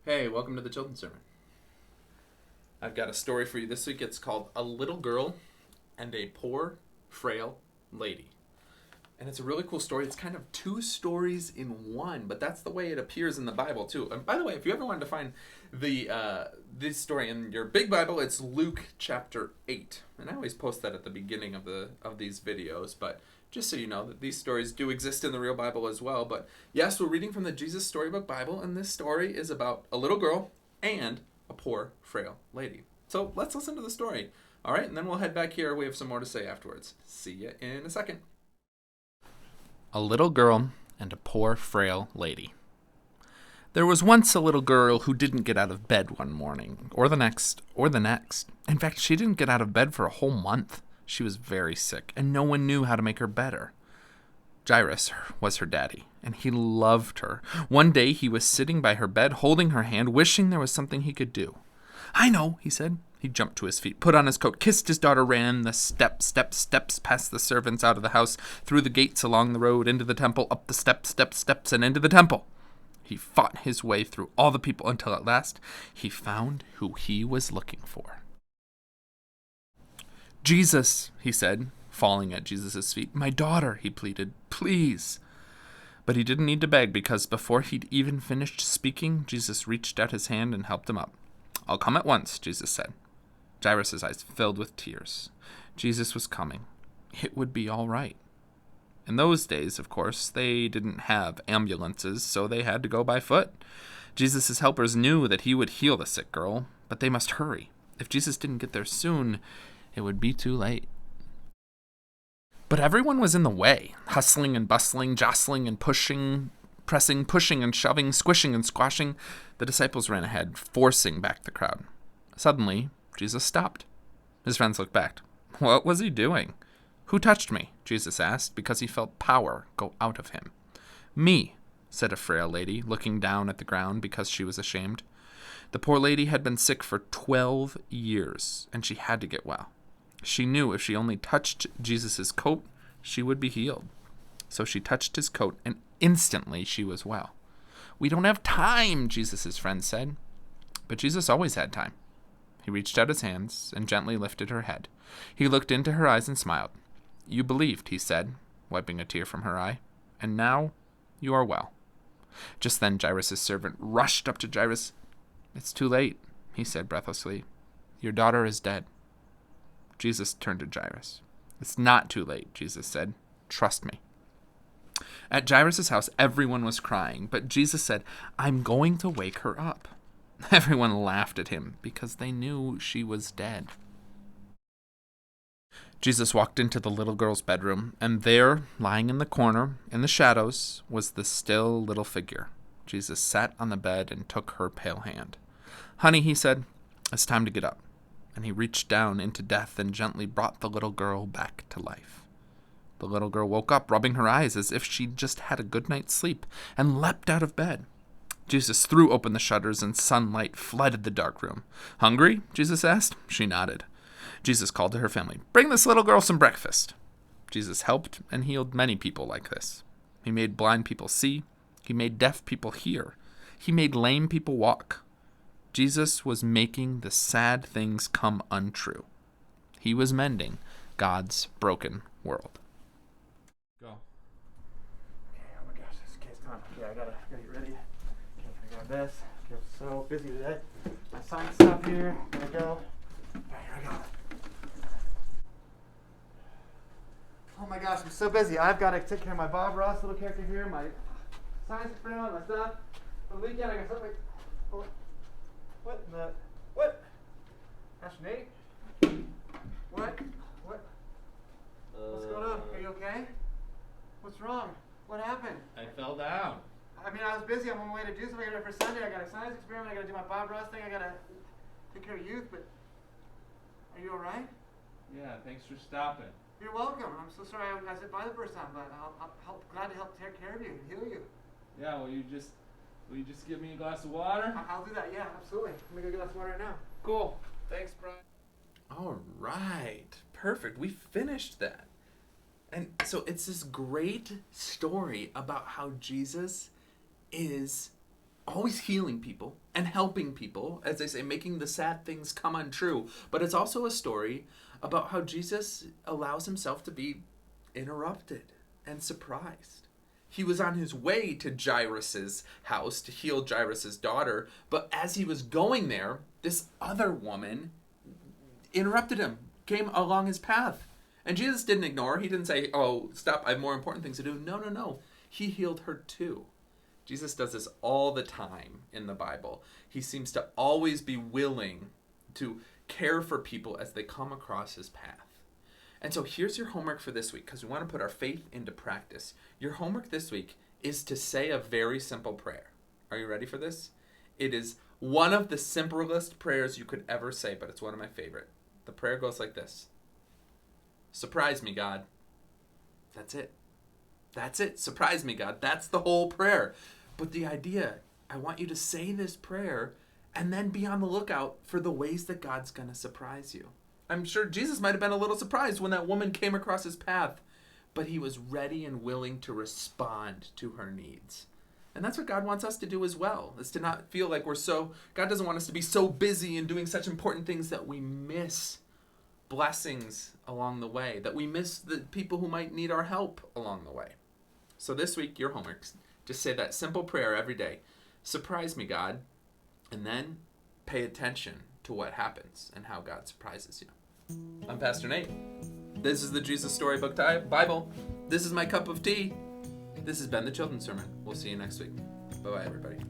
Hey, welcome to the Children's Sermon. I've got a story for you this week. It's called A Little Girl and a Poor, Frail Lady. And it's a really cool story. It's kind of two stories in one, but that's the way it appears in the Bible too. And by the way, if you ever wanted to find this story in your big Bible, it's Luke chapter 8. And I always post that at the beginning of these videos, but just so you know that these stories do exist in the real Bible as well. But yes, we're reading from the Jesus Storybook Bible, and this story is about a little girl and a poor, frail lady. So let's listen to the story. All right, and then we'll head back here. We have some more to say afterwards. See you in a second. A little girl and a poor, frail lady. There was once a little girl who didn't get out of bed one morning, or the next, or the next. In fact, she didn't get out of bed for a whole month. She was very sick, and no one knew how to make her better. Jairus was her daddy, and he loved her. One day he was sitting by her bed, holding her hand, wishing there was something he could do. "I know," he said. He jumped to his feet, put on his coat, kissed his daughter, ran the steps past the servants out of the house, through the gates along the road, into the temple, up the steps, and into the temple. He fought his way through all the people until at last he found who he was looking for. "Jesus," he said, falling at Jesus' feet. "My daughter," he pleaded, "please." But he didn't need to beg, because before he'd even finished speaking, Jesus reached out his hand and helped him up. "I'll come at once," Jesus said. Jairus' eyes filled with tears. Jesus was coming. It would be all right. In those days, of course, they didn't have ambulances, so they had to go by foot. Jesus' helpers knew that he would heal the sick girl, but they must hurry. If Jesus didn't get there soon, it would be too late. But everyone was in the way, hustling and bustling, jostling and pushing, pressing, pushing and shoving, squishing and squashing. The disciples ran ahead, forcing back the crowd. Suddenly, Jesus stopped. His friends looked back. What was he doing? "Who touched me?" Jesus asked, because he felt power go out of him. "Me," said a frail lady, looking down at the ground because she was ashamed. The poor lady had been sick for 12 years, and she had to get well. She knew if she only touched Jesus' coat, she would be healed. So she touched his coat, and instantly she was well. "We don't have time," Jesus' friends said. But Jesus always had time. He reached out his hands and gently lifted her head. He looked into her eyes and smiled. "You believed," he said, wiping a tear from her eye, "and now you are well." Just then Jairus' servant rushed up to Jairus. "It's too late," he said breathlessly. "Your daughter is dead." Jesus turned to Jairus. "It's not too late," Jesus said. "Trust me." At Jairus' house, everyone was crying, but Jesus said, "I'm going to wake her up." Everyone laughed at him because they knew she was dead. Jesus walked into the little girl's bedroom, and there, lying in the corner, in the shadows, was the still little figure. Jesus sat on the bed and took her pale hand. "Honey," he said, "it's time to get up." And he reached down into death and gently brought the little girl back to life. The little girl woke up, rubbing her eyes as if she'd just had a good night's sleep, and leapt out of bed. Jesus threw open the shutters and sunlight flooded the dark room. "Hungry?" Jesus asked. She nodded. Jesus called to her family, "Bring this little girl some breakfast." Jesus helped and healed many people like this. He made blind people see. He made deaf people hear. He made lame people walk. Jesus was making the sad things come untrue. He was mending God's broken world. Go. Okay, oh my gosh, this kid's time. Okay, I gotta get ready. Okay, I got this. Okay, I'm so busy today. My science stuff here. Here we go. Alright, here I go. Oh my gosh, I'm so busy. I've got to take care of my Bob Ross little character here, my science experiment, my stuff. For the weekend, I got something. Oh, what in the? What? Gosh, Nate? What? What? What's going on? Are you okay? What's wrong? What happened? I fell down. I mean, I was busy. I'm on my way to do something. I got it for Sunday. I got a science experiment. I got to do my Bob Ross thing. I got to take care of youth. But are you all right? Yeah, thanks for stopping. You're welcome. I'm so sorry I said bye the first time, but glad to help take care of you and heal you. Yeah, will you just give me a glass of water? I'll do that. Yeah, absolutely. Let me go get a glass of water right now. Cool. Thanks, Brian. All right. Perfect. We finished that. And so it's this great story about how Jesus is always healing people and helping people, as they say, making the sad things come untrue. But it's also a story about how Jesus allows himself to be interrupted and surprised. He was on his way to Jairus' house to heal Jairus' daughter, but as he was going there, this other woman interrupted him, came along his path. And Jesus didn't ignore her. He didn't say, oh, stop, I have more important things to do. No. He healed her too. Jesus does this all the time in the Bible. He seems to always be willing to care for people as they come across his path. And so here's your homework for this week, because we want to put our faith into practice. Your homework this week is to say a very simple prayer. Are you ready for this? It is one of the simplest prayers you could ever say, but it's one of my favorite. The prayer goes like this. Surprise me, God. That's it. That's it. Surprise me, God. That's the whole prayer. But the idea, I want you to say this prayer and then be on the lookout for the ways that God's going to surprise you. I'm sure Jesus might have been a little surprised when that woman came across his path, but he was ready and willing to respond to her needs. And that's what God wants us to do as well, is to not feel like God doesn't want us to be so busy and doing such important things that we miss blessings along the way, that we miss the people who might need our help along the way. So this week, your homework, just say that simple prayer every day. Surprise me, God, and then pay attention to what happens and how God surprises you. I'm Pastor Nate. This is the Jesus Storybook Bible. This is my cup of tea. This has been the Children's Sermon. We'll see you next week. Bye-bye, everybody.